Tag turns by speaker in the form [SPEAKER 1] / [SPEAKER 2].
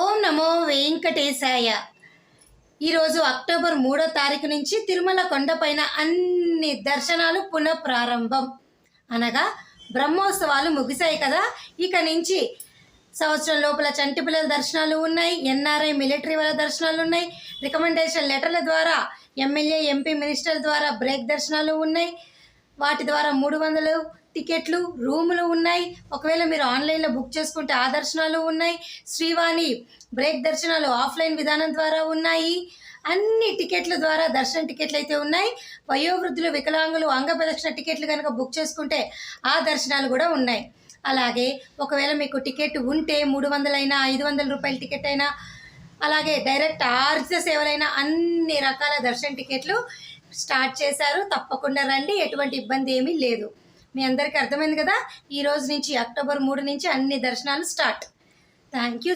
[SPEAKER 1] ఓం నమో వెంకటేశాయ. ఈరోజు అక్టోబర్ 3వ తారీఖు నుంచి తిరుమల కొండపైన అన్ని దర్శనాలు పునఃప్రారంభం. అనగా బ్రహ్మోత్సవాలు ముగిశాయి కదా. ఇక నుంచి సంవత్సరం లోపల చంటి పిల్లల దర్శనాలు ఉన్నాయి, ఎన్ఆర్ఐ మిలిటరీ వాళ్ళ దర్శనాలు ఉన్నాయి, రికమెండేషన్ లెటర్ల ద్వారా ఎమ్మెల్యే ఎంపీ మినిస్టర్ ద్వారా బ్రేక్ దర్శనాలు ఉన్నాయి. వాటి ద్వారా 300 టికెట్లు రూములు ఉన్నాయి. ఒకవేళ మీరు ఆన్లైన్లో బుక్ చేసుకుంటే ఆ దర్శనాలు ఉన్నాయి. శ్రీవాణి బ్రేక్ దర్శనాలు ఆఫ్లైన్ విధానం ద్వారా ఉన్నాయి. అన్ని టికెట్ల ద్వారా దర్శన టికెట్లు అయితే ఉన్నాయి. వయోవృద్ధులు, వికలాంగులు, అంగప్రదక్షిణ టికెట్లు కనుక బుక్ చేసుకుంటే ఆ దర్శనాలు కూడా ఉన్నాయి. అలాగే ఒకవేళ మీకు టికెట్ ఉంటే 300 అయినా 500 రూపాయల టికెట్ అయినా, అలాగే డైరెక్ట్ ఆర్జిత సేవలైన అన్ని రకాల దర్శన టికెట్లు స్టార్ట్ చేశారు. తప్పకుండా రండి, ఎటువంటి ఇబ్బంది ఏమీ లేదు. మీ అందరికీ అర్థమైంది కదా. ఈ రోజు నుంచి అక్టోబర్ 3 నుంచి అన్ని దర్శనాలు స్టార్ట్. Thank you.